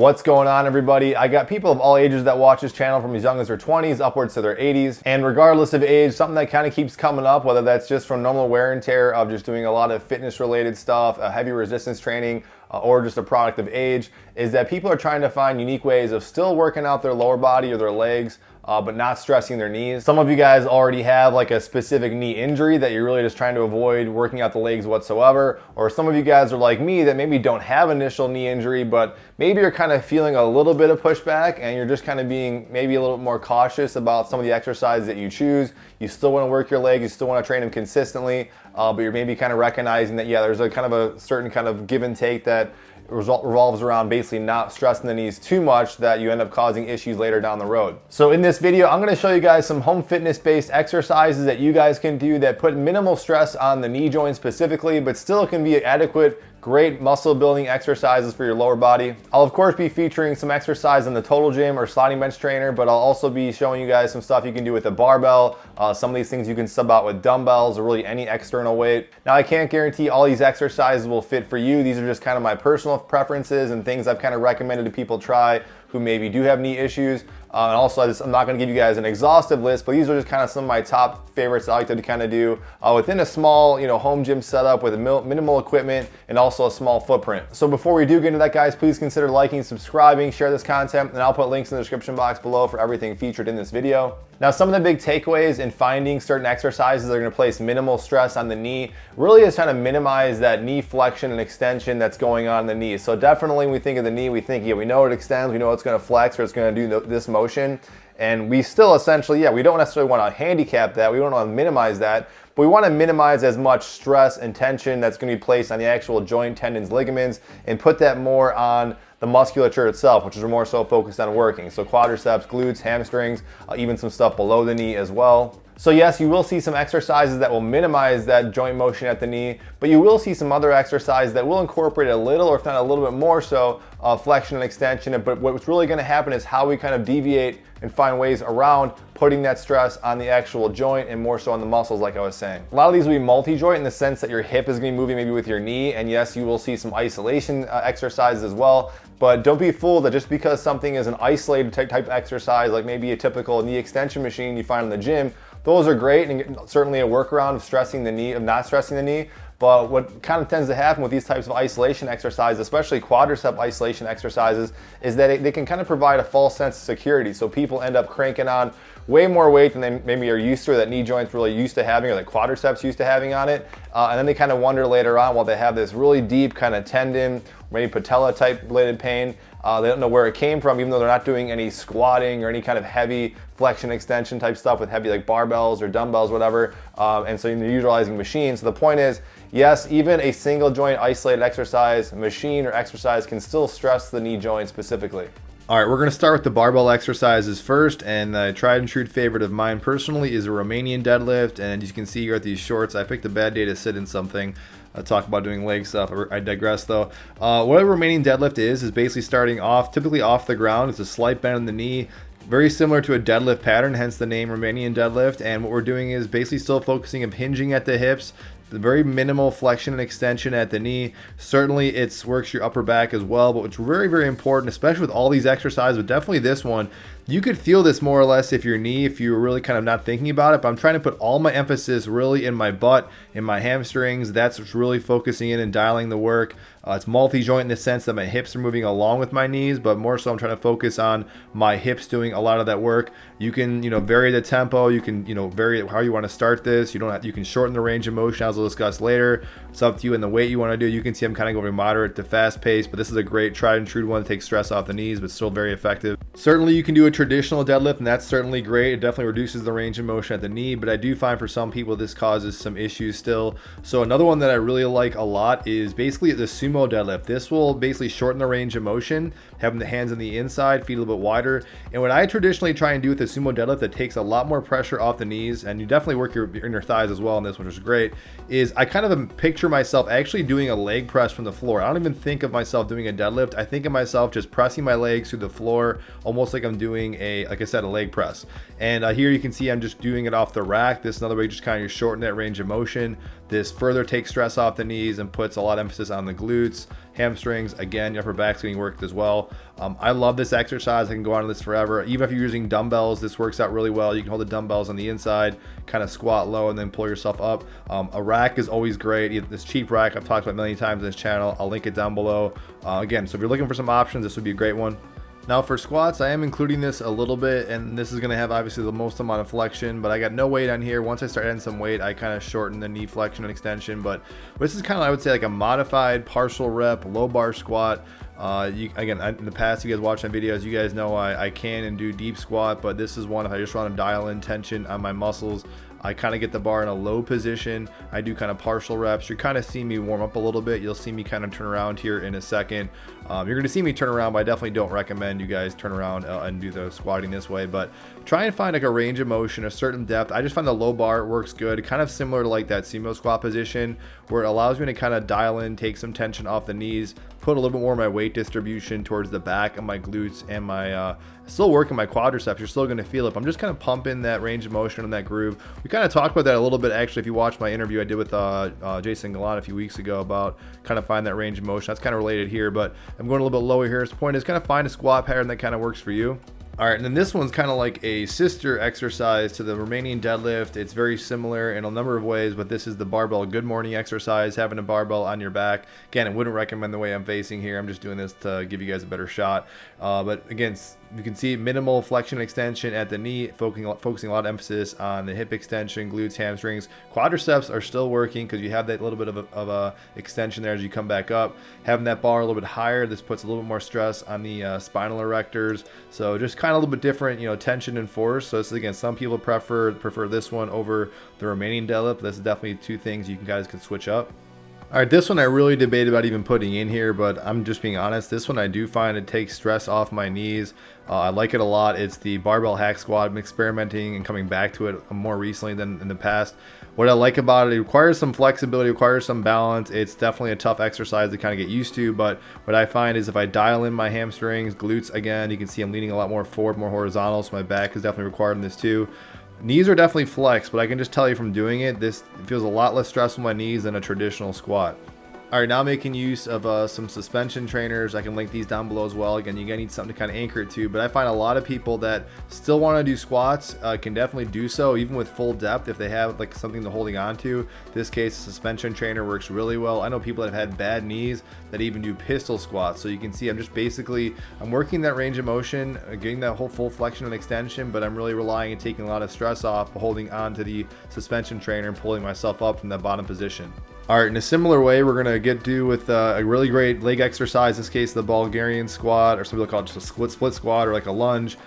What's going on, everybody? I got people of all ages that watch this channel, from as young as their 20s upwards to their 80s. And regardless of age, something that kind of keeps coming up, whether that's just from normal wear and tear of just doing a lot of fitness related stuff, heavy resistance training, or just a product of age, is that people are trying to find unique ways of still working out their lower body or their legs, but not stressing their knees. Some of you guys already have like a specific knee injury that you're really just trying to avoid working out the legs whatsoever. Or some of you guys are like me that maybe don't have initial knee injury, but maybe you're kind of feeling a little bit of pushback and you're just kind of being maybe a little bit more cautious about some of the exercises that you choose. You still want to work your legs, you still want to train them consistently, but you're maybe kind of recognizing that, yeah, there's a kind of a certain kind of give and take that revolves around basically not stressing the knees too much, that you end up causing issues later down the road. So in this video, I'm going to show you guys some home fitness based exercises that you guys can do that put minimal stress on the knee joint specifically, but still can be adequate, great muscle building exercises for your lower body. I'll of course be featuring some exercise in the Total Gym or sliding bench trainer, but I'll also be showing you guys some stuff you can do with a barbell. Some of these things you can sub out with dumbbells or really any external weight. Now, I can't guarantee all these exercises will fit for you. These are just kind of my personal preferences and things I've kind of recommended to people try who maybe do have knee issues. And also, I'm not going to give you guys an exhaustive list, but these are just kind of some of my top favorites I like to kind of do within a small, home gym setup with minimal equipment and also a small footprint. So before we do get into that, guys, please consider liking, subscribing, share this content, and I'll put links in the description box below for everything featured in this video. Now, some of the big takeaways in finding certain exercises that are going to place minimal stress on the knee really is trying to minimize that knee flexion and extension that's going on in the knee. So definitely when we think of the knee, we think, yeah, we know it extends, we know it's going to flex or it's going to do this motion. And we still essentially, we don't necessarily want to handicap that. We don't want to minimize that, but we want to minimize as much stress and tension that's going to be placed on the actual joint, tendons, ligaments, and put that more on the musculature itself, which is more so focused on working. So quadriceps, glutes, hamstrings, even some stuff below the knee as well. So yes, you will see some exercises that will minimize that joint motion at the knee, but you will see some other exercises that will incorporate a little, or if not a little bit more so, flexion and extension. But what's really going to happen is how we kind of deviate and find ways around putting that stress on the actual joint and more so on the muscles, like I was saying. A lot of these will be multi-joint in the sense that your hip is going to be moving maybe with your knee, and yes, you will see some isolation exercises as well. But don't be fooled that just because something is an isolated type exercise, like maybe a typical knee extension machine you find in the gym, those are great and certainly a workaround of stressing the knee, of not stressing the knee. But what kind of tends to happen with these types of isolation exercises, especially quadricep isolation exercises, is that they can kind of provide a false sense of security. So people end up cranking on way more weight than they maybe are used to, or that knee joint's really used to having, or that quadriceps used to having on it. And then they kind of wonder later on, while they have this really deep kind of tendon, maybe patella type related pain, they don't know where it came from, even though they're not doing any squatting or any kind of heavy flexion extension type stuff with heavy like barbells or dumbbells, whatever. And so you're utilizing machines. So the point is, yes, even a single joint isolated exercise, machine or exercise can still stress the knee joint specifically. All right, we're going to start with the barbell exercises first, and the tried and true favorite of mine personally is a Romanian deadlift. And as you can see here at these shorts, I picked a bad day to sit in something. I'll talk about doing leg stuff. I digress though. What a Romanian deadlift is basically starting off, typically off the ground. It's a slight bend in the knee, very similar to a deadlift pattern, hence the name Romanian deadlift. And what we're doing is basically still focusing on hinging at the hips, the very minimal flexion and extension at the knee. Certainly it works your upper back as well, but what's very, very important, especially with all these exercises, but definitely this one, you could feel this more or less if your knee, if you were really kind of not thinking about it, but I'm trying to put all my emphasis really in my butt, in my hamstrings. That's what's really focusing in and dialing the work. It's multi-joint in the sense that my hips are moving along with my knees, but more so I'm trying to focus on my hips doing a lot of that work. You can, vary the tempo. You can, vary how you want to start this. You can shorten the range of motion, as we'll discuss later. It's up to you and the weight you want to do. You can see I'm kind of going moderate to fast pace, but this is a great tried and true one to take stress off the knees, but still very effective. Certainly you can do a traditional deadlift, and that's certainly great. It definitely reduces the range of motion at the knee, but I do find for some people this causes some issues still. So another one that I really like a lot is basically the sumo deadlift. This will basically shorten the range of motion, having the hands on the inside, feet a little bit wider. And what I traditionally try and do with the sumo deadlift that takes a lot more pressure off the knees, and you definitely work your inner thighs as well in this, which is great, is I kind of picture myself actually doing a leg press from the floor. I don't even think of myself doing a deadlift. I think of myself just pressing my legs through the floor, almost like I'm doing like I said, a leg press. And here you can see I'm just doing it off the rack. This is another way just kind of shorten that range of motion. This further takes stress off the knees and puts a lot of emphasis on the glutes. glutes, hamstrings. Again, your upper back's getting worked as well. I love this exercise. I can go on to this forever. Even if you're using dumbbells, this works out really well. You can hold the dumbbells on the inside, kind of squat low, and then pull yourself up. A rack is always great. This cheap rack I've talked about many times in this channel. I'll link it down below. Again, so if you're looking for some options, this would be a great one. Now for squats, I am including this a little bit, and this is going to have obviously the most amount of flexion, but I got no weight on here. Once I start adding some weight, I kind of shorten the knee flexion and extension, but this is kind of, I would say, like a modified partial rep, low bar squat. Again, in the past, you guys watch my videos, you guys know I can and do deep squat, but this is one if I just want to dial in tension on my muscles. I kind of get the bar in a low position. I do kind of partial reps. You're kind of seeing me warm up a little bit. You'll see me kind of turn around here in a second. You're going to see me turn around, but I definitely don't recommend you guys turn around and do the squatting this way. But try and find like a range of motion, a certain depth. I just find the low bar works good, kind of similar to like that sumo squat position, where it allows me to kind of dial in, take some tension off the knees, put a little bit more of my weight distribution towards the back of my glutes and my still working my quadriceps. You're still going to feel it. I'm just kind of pumping that range of motion in that groove. We kind of talked about that a little bit actually. If you watch my interview I did with Jason Galan a few weeks ago about kind of find that range of motion, that's kind of related here, but I'm going a little bit lower here. The point is kind of find a squat pattern that kind of works for you. All right, and then this one's kind of like a sister exercise to the Romanian deadlift. It's very similar in a number of ways, but this is the barbell good morning exercise, having a barbell on your back. Again, I wouldn't recommend the way I'm facing here. I'm just doing this to give you guys a better shot. But again, you can see minimal flexion and extension at the knee, focusing a lot of emphasis on the hip extension, glutes, hamstrings. Quadriceps are still working because you have that little bit of a extension there as you come back up. Having that bar a little bit higher, this puts a little bit more stress on the spinal erectors. So just kind of a little bit different, tension and force. So this is, again, some people prefer this one over the Romanian deadlift. This is definitely two things you guys can switch up. All right, this one I really debate about even putting in here, but I'm just being honest. This one I do find it takes stress off my knees. I like it a lot. It's the barbell hack squat. I'm experimenting and coming back to it more recently than in the past. What I like about it requires some flexibility, requires some balance. It's definitely a tough exercise to kind of get used to, but what I find is if I dial in my hamstrings, glutes, again, you can see I'm leaning a lot more forward, more horizontal, so my back is definitely required in this too. Knees are definitely flexed, but I can just tell you from doing it, this feels a lot less stressful on my knees than a traditional squat. All right, now making use of some suspension trainers. I can link these down below as well. Again, you're gonna need something to kind of anchor it to, but I find a lot of people that still want to do squats can definitely do so, even with full depth if they have like something they're holding on to. In this case, a suspension trainer works really well. I know people that have had bad knees that even do pistol squats. So you can see I'm working that range of motion, getting that whole full flexion and extension, but I'm really relying and taking a lot of stress off, holding on to the suspension trainer and pulling myself up from that bottom position. All right, in a similar way, we're gonna do with a really great leg exercise, in this case, the Bulgarian squat, or some people call it just a split squat or like a lunge,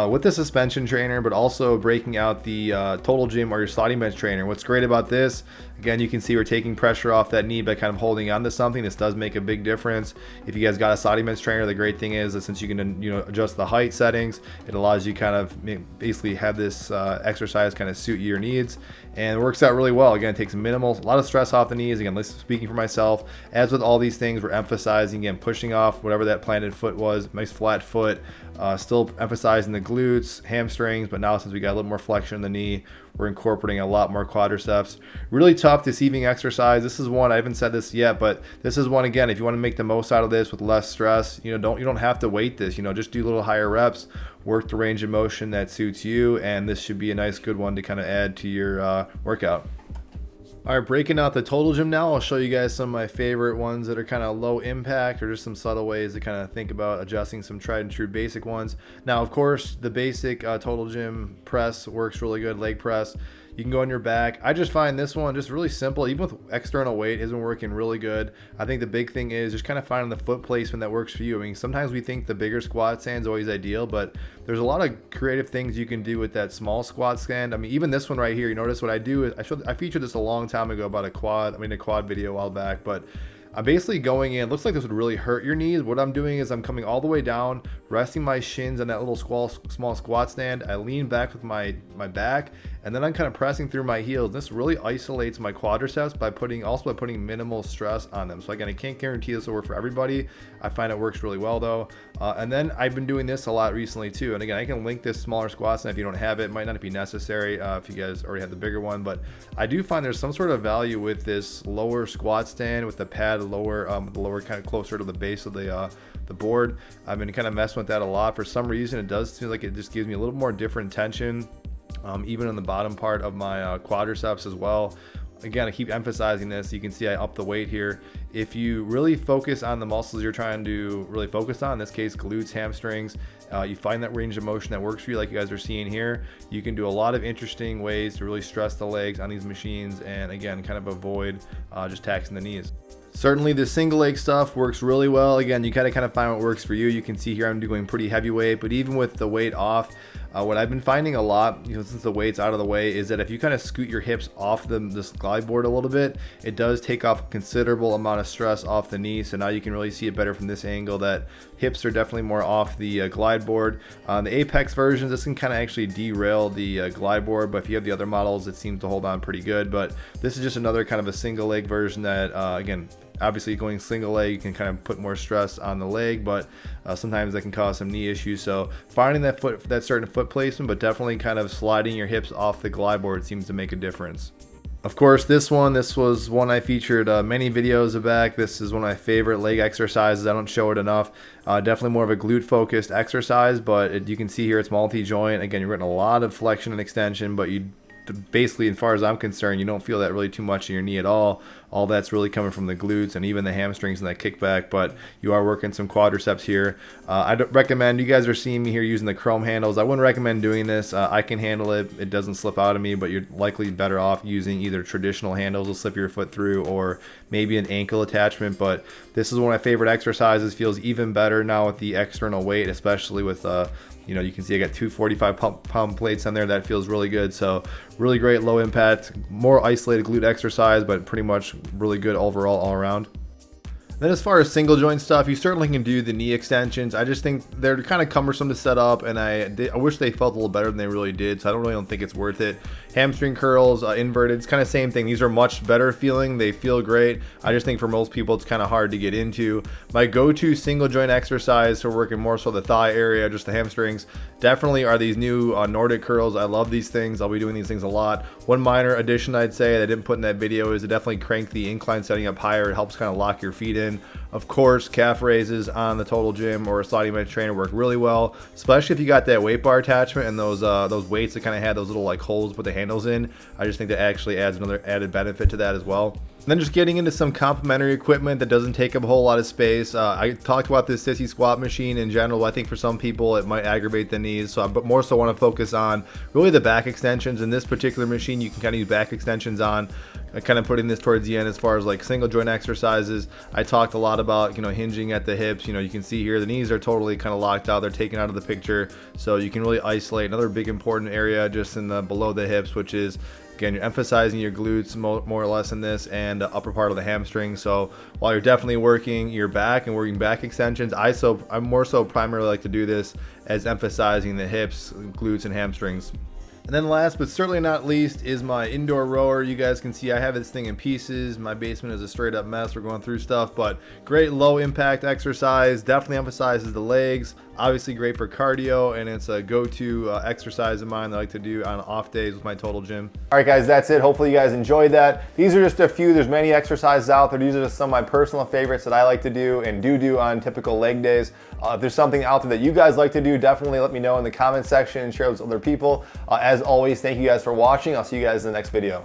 with the suspension trainer, but also breaking out the Total Gym or your sliding bench trainer. What's great about this, again, you can see we're taking pressure off that knee by kind of holding onto something. This does make a big difference. If you guys got a sliding bench trainer, the great thing is that since you can adjust the height settings, it allows you kind of basically have this exercise kind of suit your needs, and it works out really well. Again, it takes a lot of stress off the knees. Again, speaking for myself, as with all these things, we're emphasizing, again, pushing off whatever that planted foot was, nice flat foot, still emphasizing the glutes, hamstrings, but now since we got a little more flexion in the knee, we're incorporating a lot more quadriceps. Really tough deceiving exercise. This is one, I haven't said this yet, but this is one, again, if you want to make the most out of this with less stress, you don't have to weight this, just do a little higher reps, work the range of motion that suits you, and this should be a nice good one to kind of add to your workout. All right, breaking out the Total Gym now, I'll show you guys some of my favorite ones that are kind of low impact or just some subtle ways to kind of think about adjusting some tried and true basic ones. Now, of course, the basic Total Gym press works really good, leg press. You can go on your back. I just find this one just really simple. Even with external weight, it's been working really good. I think the big thing is just kind of finding the foot placement that works for you. I mean, sometimes we think the bigger squat stand is always ideal, but there's a lot of creative things you can do with that small squat stand. I mean, even this one right here, you notice what I do is I featured this a long time ago about a quad video a while back, but I'm basically going in, looks like this would really hurt your knees. What I'm doing is I'm coming all the way down, resting my shins on that little small squat stand. I lean back with my back, and then I'm kind of pressing through my heels. This really isolates my quadriceps by putting minimal stress on them. So again, I can't guarantee this will work for everybody. I find it works really well though. And then I've been doing this a lot recently too. And again, I can link this smaller squat stand if you don't have it. It might not be necessary if you guys already have the bigger one, but I do find there's some sort of value with this lower squat stand with the pad lower, the lower kind of closer to the base of the board. I've been kind of messing with that a lot. For some reason, it does seem like it just gives me a little more different tension, even in the bottom part of my quadriceps as well. Again, I keep emphasizing this. You can see I up the weight here. If you really focus on the muscles you're trying to really focus on, in this case, glutes, hamstrings, you find that range of motion that works for you like you guys are seeing here, you can do a lot of interesting ways to really stress the legs on these machines and again, kind of avoid just taxing the knees. Certainly the single leg stuff works really well. Again, you gotta kind of find what works for you. You can see here I'm doing pretty heavy weight, but even with the weight off, what I've been finding a lot, since the weight's out of the way, is that if you kind of scoot your hips off this glide board a little bit, it does take off a considerable amount of stress off the knee. So now you can really see it better from this angle that hips are definitely more off the glide board. On the Apex versions, this can kind of actually derail the glide board, but if you have the other models, it seems to hold on pretty good. But this is just another kind of a single leg version that, again, obviously going single leg, you can kind of put more stress on the leg, but sometimes that can cause some knee issues. So finding that certain foot placement, but definitely kind of sliding your hips off the glide board seems to make a difference. Of course, this was one I featured many videos back. This is one of my favorite leg exercises. I don't show it enough. Definitely more of a glute focused exercise, but you can see here it's multi-joint. Again, you're getting a lot of flexion and extension, but you basically, as far as I'm concerned, you don't feel that really too much in your knee at all. All that's really coming from the glutes and even the hamstrings and that kickback, but you are working some quadriceps here. I don't recommend, you guys are seeing me here using the chrome handles. I wouldn't recommend doing this. I can handle it. It doesn't slip out of me, but you're likely better off using either traditional handles to slip your foot through or maybe an ankle attachment. But this is one of my favorite exercises. Feels even better now with the external weight, especially with you can see I got 245 pound plates on there. That feels really good. So really great low impact, more isolated glute exercise, but pretty much really good overall all around. Then as far as single joint stuff, you certainly can do the knee extensions. I just think they're kind of cumbersome to set up, and I wish they felt a little better than they really did, so I don't think it's worth it. Hamstring curls, inverted, it's kind of same thing. These are much better feeling. They feel great. I just think for most people it's kind of hard to get into. My go-to single joint exercise for working more so the thigh area, just the hamstrings, definitely are these new Nordic curls. I love these things. I'll be doing these things a lot. One minor addition I'd say that I didn't put in that video is to definitely crank the incline setting up higher. It helps kind of lock your feet in. Of course, calf raises on the Total Gym or a sliding bench trainer work really well, especially if you got that weight bar attachment and those weights that kind of had those little like holes to put the handles in. I just think that actually adds another added benefit to that as well. And then just getting into some complementary equipment that doesn't take up a whole lot of space. I talked about this sissy squat machine in general. I think for some people it might aggravate the knees, so I more so want to focus on really the back extensions. In this particular machine, you can kind of use back extensions on. Kind of putting this towards the end as far as like single joint exercises. I talked a lot about hinging at the hips. You can see here the knees are totally kind of locked out. They're taken out of the picture, so you can really isolate another big important area just in the below the hips, which is, again, you're emphasizing your glutes more or less in this and the upper part of the hamstring. So while you're definitely working your back and working back extensions, I more so primarily like to do this as emphasizing the hips, glutes, and hamstrings. And then last but certainly not least is my indoor rower. You guys can see I have this thing in pieces. My basement is a straight up mess. We're going through stuff, but great low impact exercise. Definitely emphasizes the legs. Obviously great for cardio, and it's a go-to exercise of mine that I like to do on off days with my Total Gym. All right, guys, that's it. Hopefully you guys enjoyed that. These are just a few. There's many exercises out there. These are just some of my personal favorites that I like to do and do on typical leg days. If there's something out there that you guys like to do, definitely let me know in the comment section and share with other people. As always, thank you guys for watching. I'll see you guys in the next video.